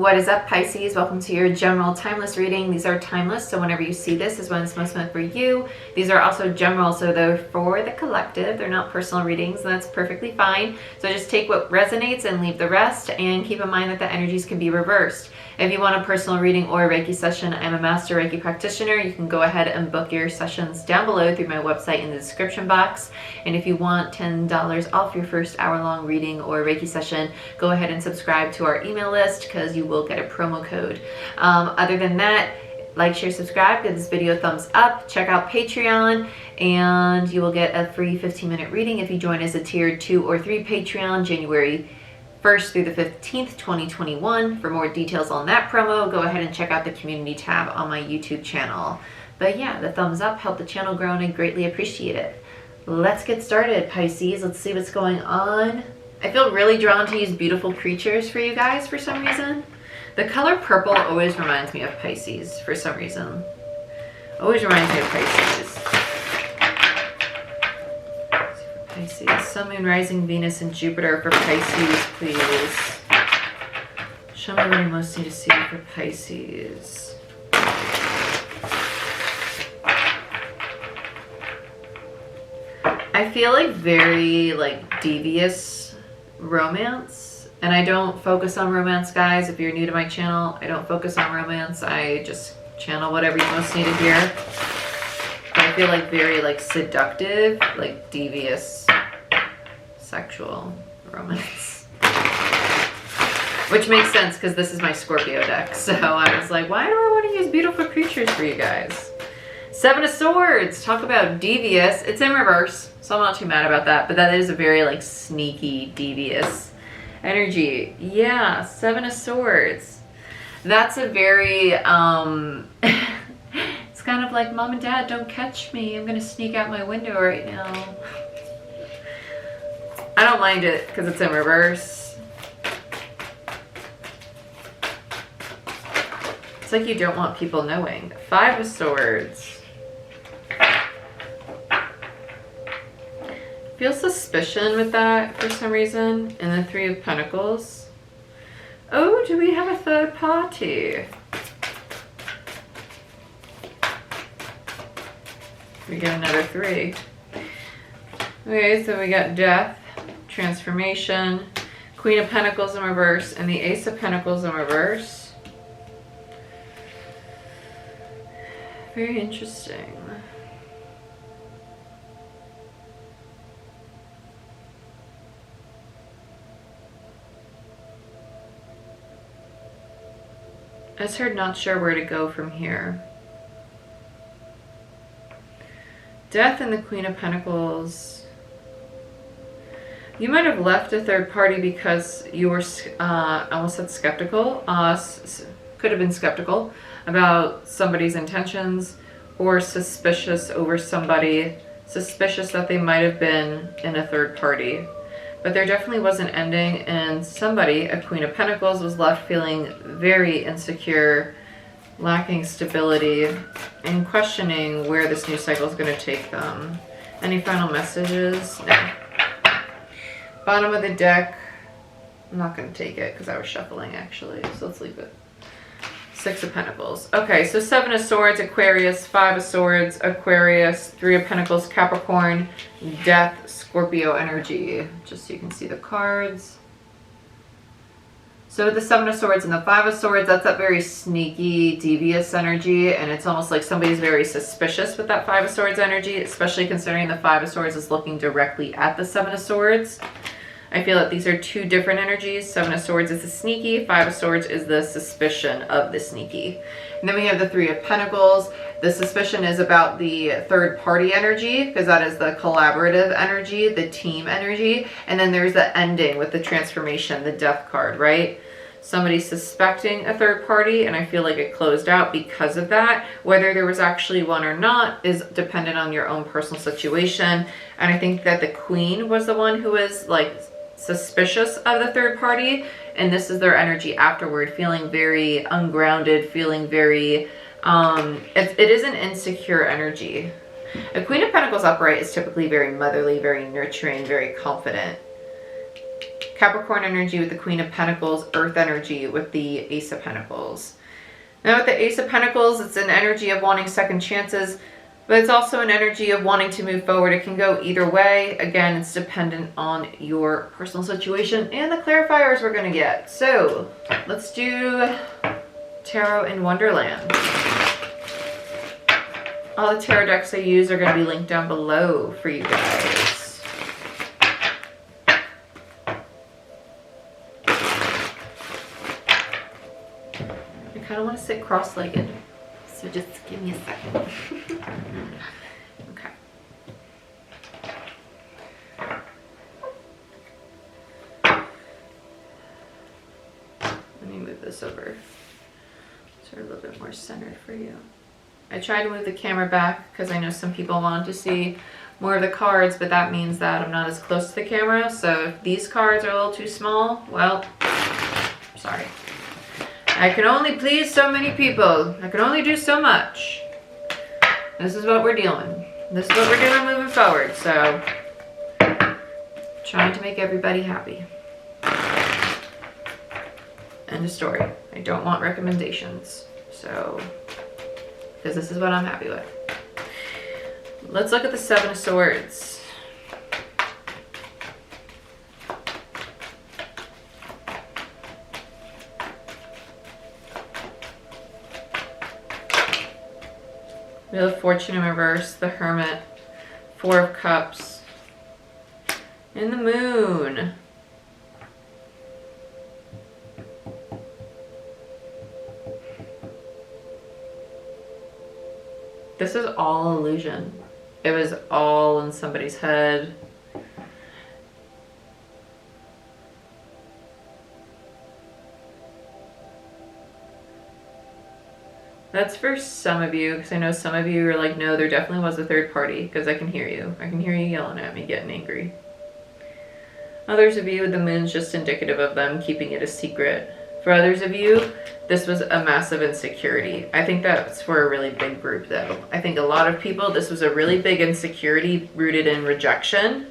What is up, Pisces? Welcome to your general timeless reading. These are timeless, so whenever you see this is when it's most meant for you. These are also general, so they're for the collective. They're not personal readings, and that's perfectly fine. So just take what resonates and leave the rest, and keep in mind that the energies can be reversed. If you want a personal reading or a Reiki session, I'm a master Reiki practitioner. You can go ahead and book your sessions down below through my website in the description box. And if you want $10 off your first hour-long reading or Reiki session, go ahead and subscribe to our email list because you will get a promo code. Other than that, like, share, subscribe, give this video a thumbs up, check out Patreon, and you will get a free 15-minute reading if you join as a tier 2 or 3 Patreon, January 1st through the 15th, 2021. For more details on that promo, go ahead and check out the community tab on my YouTube channel. But yeah, the thumbs up help the channel grow, and I greatly appreciate it. Let's get started, Pisces. Let's see what's going on. I feel really drawn to use beautiful creatures for you guys for some reason. The color purple always reminds me of Pisces for some reason. Always reminds me of Pisces. Pisces. Sun, Moon, Rising, Venus, and Jupiter for Pisces, please. Show me what I most need to see for Pisces. I feel like very devious romance. And I don't focus on romance, guys. If you're new to my channel, I don't focus on romance. I just channel whatever you most need to hear. But I feel like very seductive, devious, sexual romance. Which makes sense because this is my Scorpio deck. So I was like, why do I want to use beautiful creatures for you guys? Seven of Swords. Talk about devious. It's in reverse, so I'm not too mad about that. But that is a very sneaky, devious energy. Yeah, Seven of Swords. That's a very it's kind of like, Mom and Dad, don't catch me, I'm gonna sneak out my window right now. I don't mind it because it's in reverse. It's like you don't want people knowing. Five of Swords. Feel suspicion with that for some reason. And the Three of Pentacles. Oh, do we have a third party? We get another 3. Okay, so we got Death, Transformation, Queen of Pentacles in reverse, and the Ace of Pentacles in reverse. Very interesting. I just heard not sure where to go from here. Death and the Queen of Pentacles. You might have left a third party because you were, I almost said skeptical, could have been skeptical about somebody's intentions, or suspicious over somebody, suspicious that they might have been in a third party. But there definitely was an ending, and somebody, a Queen of Pentacles, was left feeling very insecure, lacking stability, and questioning where this new cycle is going to take them. Any final messages? No. Bottom of the deck. I'm not going to take it because I was shuffling actually, so let's leave it. Six of Pentacles. Okay, so Seven of Swords, Aquarius, Five of Swords, Aquarius, Three of Pentacles, Capricorn, Death, Scorpio energy. Just so you can see the cards. So with the Seven of Swords and the Five of Swords, that's that very sneaky, devious energy, and it's almost like somebody's very suspicious with that Five of Swords energy, especially considering the Five of Swords is looking directly at the Seven of Swords. I feel that these are two different energies. Seven of Swords is the sneaky, Five of Swords is the suspicion of the sneaky. And then we have the Three of Pentacles. The suspicion is about the third party energy, because that is the collaborative energy, the team energy. And then there's the ending with the transformation, the Death card, right? Somebody's suspecting a third party, and I feel like it closed out because of that. Whether there was actually one or not is dependent on your own personal situation. And I think that the Queen was the one who was suspicious of the third party, and this is their energy afterward, feeling very ungrounded, feeling very it is an insecure energy. A Queen of Pentacles upright is typically very motherly, very nurturing, very confident. Capricorn energy with the Queen of Pentacles, Earth energy with the Ace of Pentacles. Now with the Ace of Pentacles, it's an energy of wanting second chances, but it's also an energy of wanting to move forward. It can go either way. Again, it's dependent on your personal situation and the clarifiers we're going to get. So let's do Tarot in Wonderland. All the tarot decks I use are going to be linked down below for you guys. I kind of want to sit cross-legged, so just give me a second. Okay. Let me move this over so we're a little bit more centered for you. I tried to move the camera back because I know some people want to see more of the cards, but that means that I'm not as close to the camera. So if these cards are a little too small, well, sorry. I can only please so many people. I can only do so much. This is what we're dealing. This is what we're doing moving forward. So trying to make everybody happy. End of story. I don't want recommendations. So, because this is what I'm happy with. Let's look at the Seven of Swords. Wheel of Fortune in reverse, the Hermit, Four of Cups, and the Moon. This is all illusion. It was all in somebody's head. That's for some of you, because I know some of you are like, no, there definitely was a third party, because I can hear you. I can hear you yelling at me, getting angry. Others of you, the moon's just indicative of them keeping it a secret. For others of you, this was a massive insecurity. I think that's for a really big group though. I think a lot of people, this was a really big insecurity rooted in rejection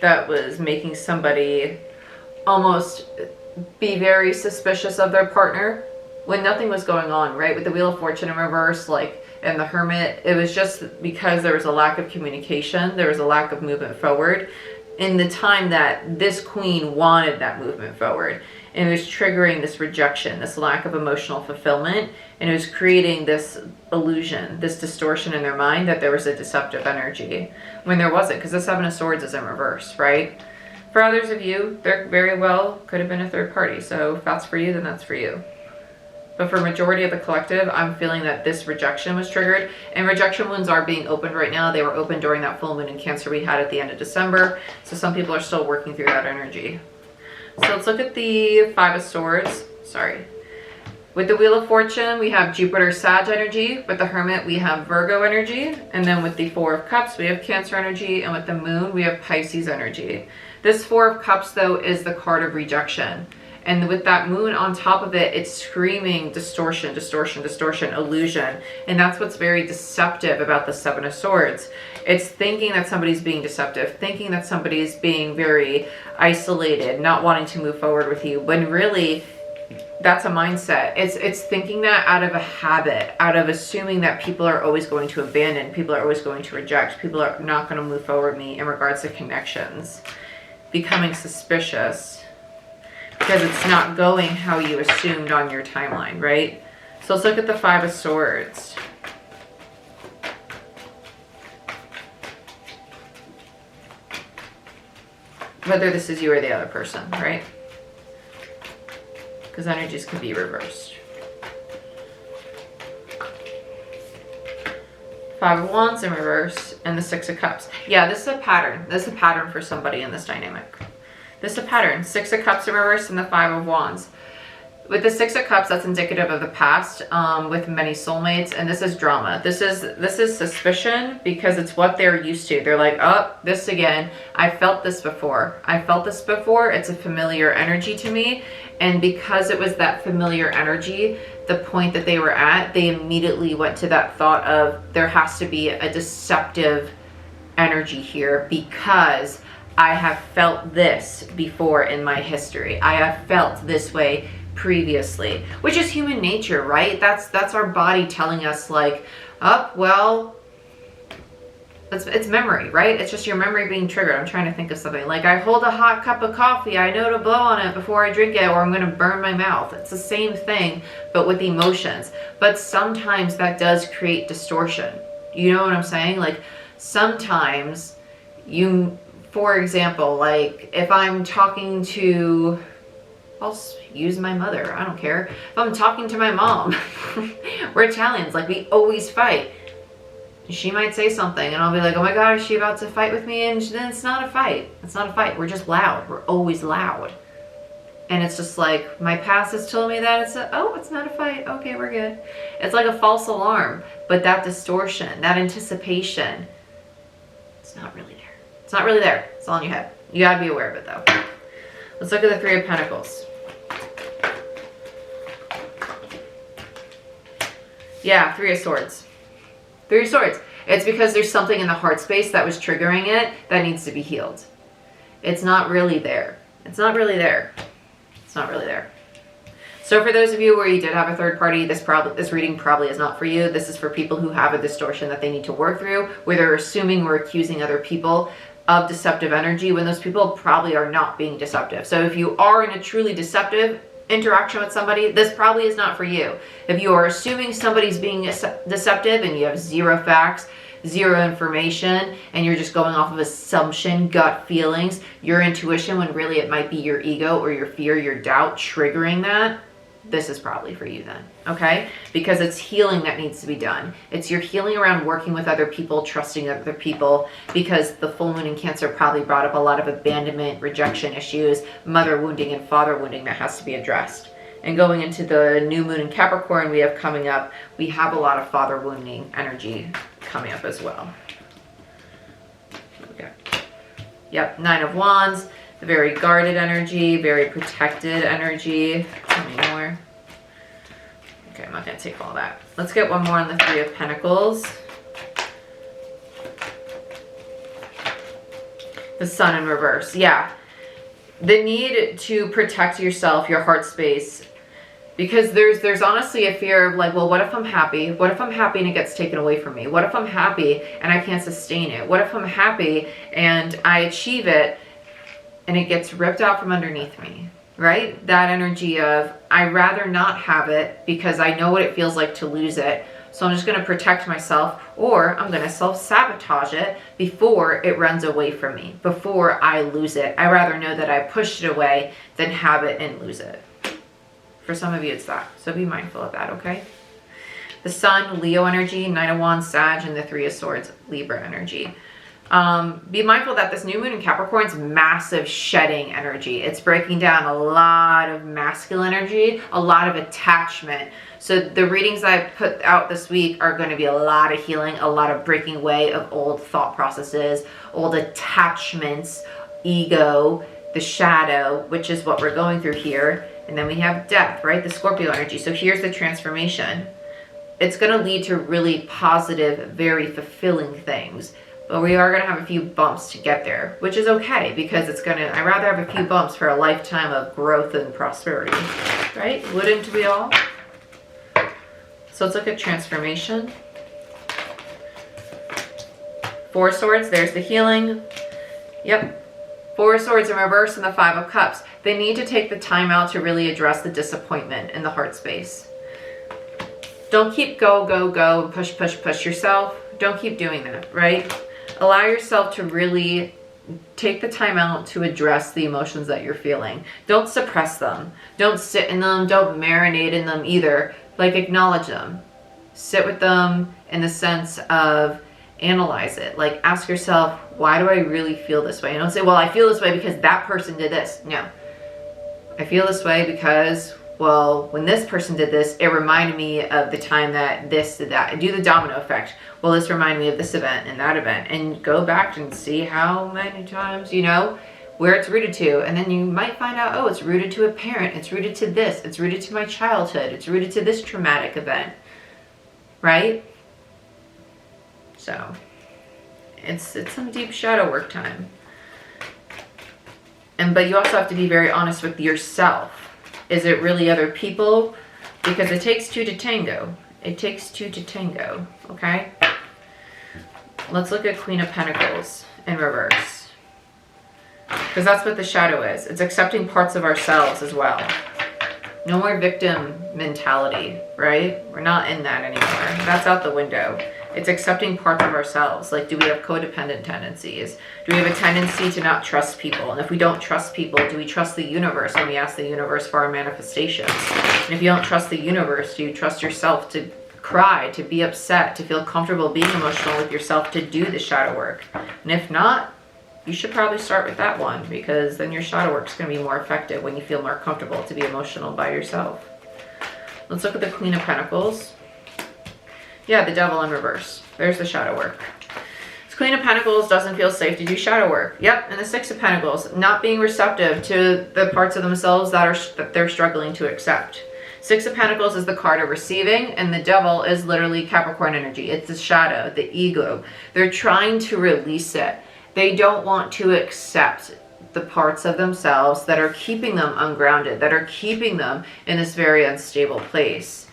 that was making somebody almost be very suspicious of their partner when nothing was going on, right? With the Wheel of Fortune in reverse, like, and the Hermit, it was just because there was a lack of communication, there was a lack of movement forward in the time that this queen wanted that movement forward. And it was triggering this rejection, this lack of emotional fulfillment, and it was creating this illusion, this distortion in their mind that there was a deceptive energy when there wasn't, because the Seven of Swords is in reverse, right? For others of you, there very well could have been a third party. So if that's for you, then that's for you. But for majority of the collective, I'm feeling that this rejection was triggered, and rejection wounds are being opened right now. They were opened during that full moon in Cancer we had at the end of December. So some people are still working through that energy. So let's look at the Five of Swords. Sorry. With the Wheel of Fortune, we have Jupiter, Sag energy. With the Hermit, we have Virgo energy. And then with the Four of Cups, we have Cancer energy. And with the Moon, we have Pisces energy. This Four of Cups, though, is the card of rejection. And with that moon on top of it, it's screaming distortion, distortion, distortion, illusion. And that's what's very deceptive about the Seven of Swords. It's thinking that somebody's being deceptive, thinking that somebody's being very isolated, not wanting to move forward with you, when really that's a mindset. It's thinking that out of a habit, out of assuming that people are always going to abandon, people are always going to reject, people are not going to move forward with me in regards to connections, becoming suspicious because it's not going how you assumed on your timeline, right? So let's look at the Five of Swords. Whether this is you or the other person, right? Because energies can be reversed. Five of Wands in reverse and the Six of Cups. Yeah, this is a pattern. This is a pattern for somebody in this dynamic. This is a pattern. Six of Cups in reverse and the Five of Wands. With the Six of Cups, that's indicative of the past with many soulmates, and this is drama. This is suspicion because it's what they're used to. They're like, oh, this again. I felt this before. I felt this before. It's a familiar energy to me, and because it was that familiar energy, the point that they were at, they immediately went to that thought of there has to be a deceptive energy here because I have felt this before in my history. I have felt this way previously, which is human nature, right? That's our body telling us like, oh, well, it's memory, right? It's just your memory being triggered. I'm trying to think of something. Like I hold a hot cup of coffee, I know to blow on it before I drink it or I'm going to burn my mouth. It's the same thing, but with emotions. But sometimes that does create distortion. You know what I'm saying? Like sometimes you, for example, like if I'm talking to, I'll use my mother, I don't care. If I'm talking to my mom, we're Italians, like we always fight. She might say something and I'll be like, oh my God, is she about to fight with me? And then it's not a fight. It's not a fight. We're just loud. We're always loud. And it's just like, my past has told me that it's not a fight. Okay, we're good. It's like a false alarm. But that distortion, that anticipation, it's not really there. It's not really there. It's all in your head. You gotta be aware of it though. Let's look at the Three of Pentacles. Yeah, Three of Swords. Three of Swords. It's because there's something in the heart space that was triggering it that needs to be healed. It's not really there. It's not really there. It's not really there. So for those of you where you did have a third party, this reading probably is not for you. This is for people who have a distortion that they need to work through, where they're assuming or accusing other people of deceptive energy when those people probably are not being deceptive. So if you are in a truly deceptive interaction with somebody, this probably is not for you. If you are assuming somebody's being deceptive and you have zero facts, zero information, and you're just going off of assumption, gut feelings, your intuition, when really it might be your ego or your fear, your doubt triggering that, this is probably for you then, okay? Because it's healing that needs to be done. It's your healing around working with other people, trusting other people, because the full moon in Cancer probably brought up a lot of abandonment, rejection issues, mother wounding and father wounding that has to be addressed. And going into the new moon in Capricorn we have coming up, we have a lot of father wounding energy coming up as well. Okay. Yep, Nine of Wands. Very guarded energy, very protected energy. Tell me more. Okay, I'm not going to take all that. Let's get one more on the Three of Pentacles. The Sun in reverse. Yeah. The need to protect yourself, your heart space. Because there's honestly a fear of like, well, what if I'm happy? What if I'm happy and it gets taken away from me? What if I'm happy and I can't sustain it? What if I'm happy and I achieve it and it gets ripped out from underneath me, right? That energy of, I'd rather not have it because I know what it feels like to lose it. So I'm just going to protect myself, or I'm going to self-sabotage it before it runs away from me, before I lose it. I'd rather know that I pushed it away than have it and lose it. For some of you, it's that. So be mindful of that, okay? The Sun, Leo energy, Nine of Wands, Sag, and the Three of Swords, Libra energy. Be mindful that this new moon in Capricorn is massive shedding energy. It's breaking down a lot of masculine energy, a lot of attachment. So the readings I put out this week are going to be a lot of healing, a lot of breaking away of old thought processes, old attachments, ego, the shadow, which is what we're going through here. And then we have death, right? The Scorpio energy. So here's the transformation. It's going to lead to really positive, very fulfilling things. But we are going to have a few bumps to get there, which is okay because it's going to, I'd rather have a few bumps for a lifetime of growth and prosperity, right? Wouldn't we all? So let's look at transformation. Four of Swords, there's the healing. Yep. Four of Swords in reverse and the Five of Cups. They need to take the time out to really address the disappointment in the heart space. Don't keep go, and push yourself. Don't keep doing that, right? Allow yourself to really take the time out to address the emotions that you're feeling. Don't suppress them. Don't sit in them. Don't marinate in them either. Like, acknowledge them. Sit with them in the sense of analyze it. Like, ask yourself, why do I really feel this way? And don't say, well, I feel this way because that person did this. No. I feel this way because, well, when this person did this, it reminded me of the time that this did that. And do the domino effect. Well, this reminded me of this event and that event. And go back and see how many times, you know, where it's rooted to. And then you might find out, oh, it's rooted to a parent. It's rooted to this. It's rooted to my childhood. It's rooted to this traumatic event. Right? So, it's some deep shadow work time. But you also have to be very honest with yourself. Is it really other people? Because it takes two to tango. It takes two to tango, okay? Let's look at Queen of Pentacles in reverse. Because that's what the shadow is. It's accepting parts of ourselves as well. No more victim mentality, right? We're not in that anymore. That's out the window. It's accepting parts of ourselves. Like, do we have codependent tendencies? Do we have a tendency to not trust people? And if we don't trust people, do we trust the universe when we ask the universe for our manifestations? And if you don't trust the universe, do you trust yourself to cry, to be upset, to feel comfortable being emotional with yourself, to do the shadow work? And if not, you should probably start with that one, because then your shadow work is going to be more effective when you feel more comfortable to be emotional by yourself. Let's look at the Queen of Pentacles. Yeah, the Devil in reverse. There's the shadow work. This Queen of Pentacles doesn't feel safe to do shadow work. Yep, and the Six of Pentacles, not being receptive to the parts of themselves that they're struggling to accept. Six of Pentacles is the card of receiving, and the Devil is literally Capricorn energy. It's the shadow, the ego. They're trying to release it. They don't want to accept the parts of themselves that are keeping them ungrounded, that are keeping them in this very unstable place.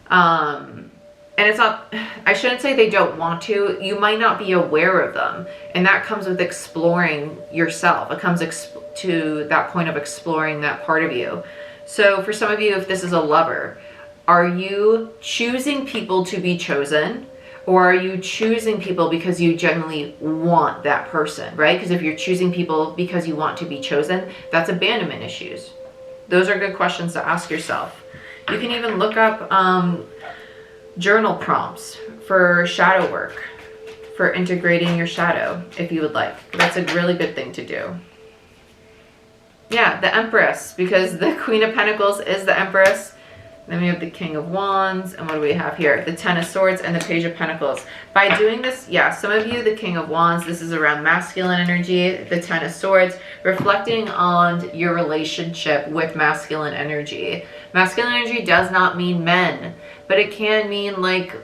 And it's not, I shouldn't say they don't want to. You might not be aware of them. And that comes with exploring yourself. It comes to that point of exploring that part of you. So for some of you, if this is a lover, are you choosing people to be chosen? Or are you choosing people because you genuinely want that person, right? Because if you're choosing people because you want to be chosen, that's abandonment issues. Those are good questions to ask yourself. You can even look up journal prompts for shadow work, for integrating your shadow, if you would like. That's a really good thing to do. Yeah, the Empress, because the Queen of Pentacles is the Empress. Then we have the King of Wands, and what do we have here? The Ten of Swords and the Page of Pentacles. By doing this, yeah, some of you, the King of Wands, this is around masculine energy. The Ten of Swords, reflecting on your relationship with masculine energy. Masculine energy does not mean men, but it can mean like,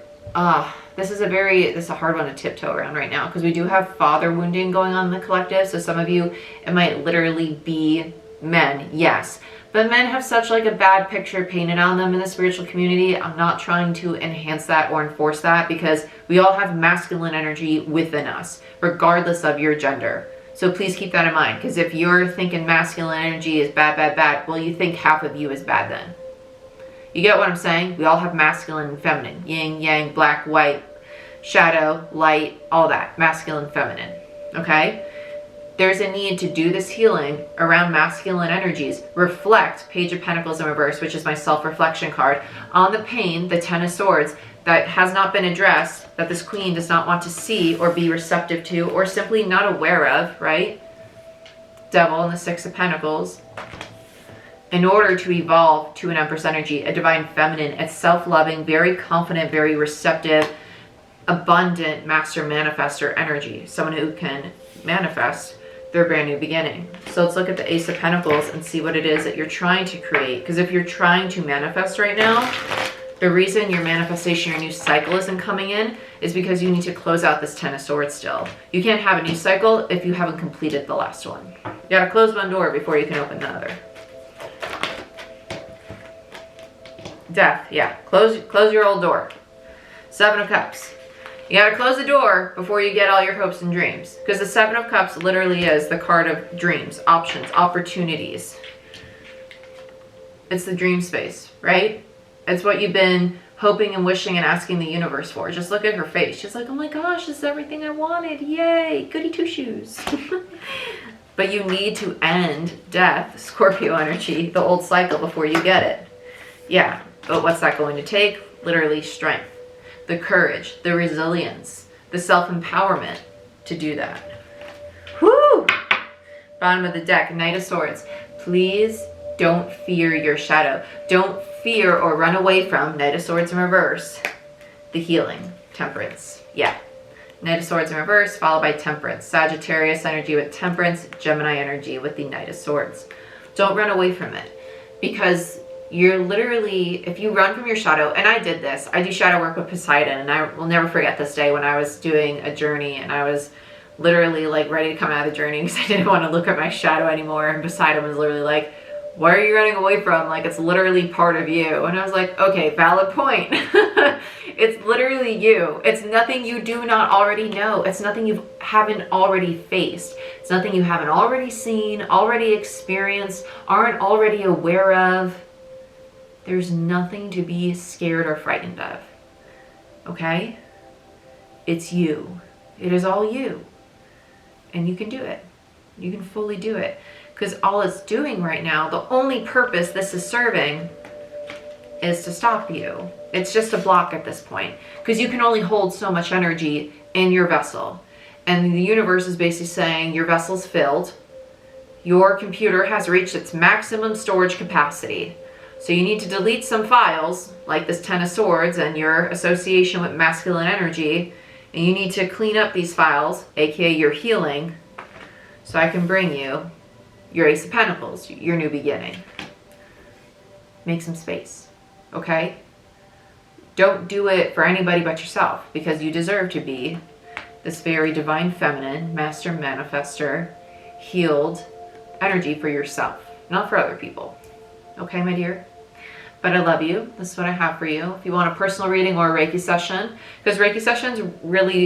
this is a hard one to tiptoe around right now, because we do have father wounding going on in the collective. So some of you, it might literally be men, yes. But men have such like a bad picture painted on them in the spiritual community. I'm not trying to enhance that or enforce that, because we all have masculine energy within us, regardless of your gender. So please keep that in mind, because if you're thinking masculine energy is bad, bad, bad, well, you think half of you is bad then. You get what I'm saying? We all have masculine and feminine, yin, yang, black, white, shadow, light, all that, masculine, feminine, okay? There's a need to do this healing around masculine energies. Reflect, Page of Pentacles in reverse, which is my self-reflection card, on the pain, the Ten of Swords, that has not been addressed, that this queen does not want to see or be receptive to, or simply not aware of, right? Devil and the Six of Pentacles. In order to evolve to an Empress energy, a divine feminine, a self-loving, very confident, very receptive, abundant master manifester energy. Someone who can manifest their brand new beginning. So let's look at the Ace of Pentacles and see what it is that you're trying to create. Because if you're trying to manifest right now, the reason your manifestation, your new cycle isn't coming in is because you need to close out this Ten of Swords still. You can't have a new cycle if you haven't completed the last one. You gotta close one door before you can open the other. Death, yeah. Close your old door. Seven of Cups. You gotta close the door before you get all your hopes and dreams. Because the Seven of Cups literally is the card of dreams, options, opportunities. It's the dream space, right? It's what you've been hoping and wishing and asking the universe for. Just look at her face. She's like, oh my gosh, this is everything I wanted. Yay, goody two shoes. But you need to end death, Scorpio energy, the old cycle before you get it. Yeah, but what's that going to take? Literally strength. The courage, the resilience, the self-empowerment to do that. Woo! Bottom of the deck, Knight of Swords. Please don't fear your shadow. Don't fear or run away from, Knight of Swords in reverse, the healing, Temperance. Yeah. Knight of Swords in reverse, followed by Temperance. Sagittarius energy with Temperance, Gemini energy with the Knight of Swords. Don't run away from it, because you're literally, if you run from your shadow, and I did this, I do shadow work with Poseidon, and I will never forget this day when I was doing a journey and I was literally like ready to come out of the journey because I didn't want to look at my shadow anymore. And beside him was literally like, what are you running away from? Like, it's literally part of you. And I was like, okay, valid point. It's literally you. It's nothing you do not already know. It's nothing you haven't already faced. It's nothing you haven't already seen, already experienced, aren't already aware of. There's nothing to be scared or frightened of. Okay? It's you. It is all you. And you can do it. You can fully do it. Because all it's doing right now, the only purpose this is serving is to stop you. It's just a block at this point. Because you can only hold so much energy in your vessel. And the universe is basically saying your vessel's filled. Your computer has reached its maximum storage capacity. So you need to delete some files, like this Ten of Swords and your association with masculine energy. And you need to clean up these files, aka your healing, so I can bring you your Ace of Pentacles, your new beginning. Make some space, okay? Don't do it for anybody but yourself, because you deserve to be this very divine feminine, master manifester, healed energy for yourself, not for other people. Okay, my dear? But I love you. This is what I have for you. If you want a personal reading or a Reiki session, because Reiki sessions really,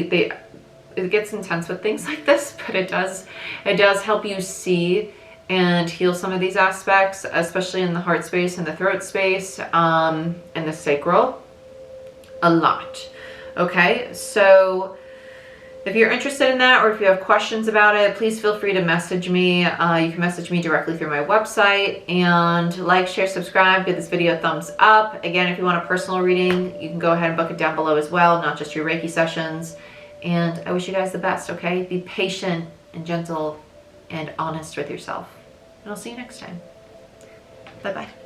it gets intense with things like this, but it does help you see and heal some of these aspects, especially in the heart space and the throat space, and the sacral, a lot. Okay, so if you're interested in that, or if you have questions about it, please feel free to message me. You can message me directly through my website, and like, share, subscribe, give this video a thumbs up. Again, if you want a personal reading, you can go ahead and book it down below as well, not just your Reiki sessions. And I wish you guys the best, okay? Be patient and gentle and honest with yourself. And I'll see you next time. Bye-bye.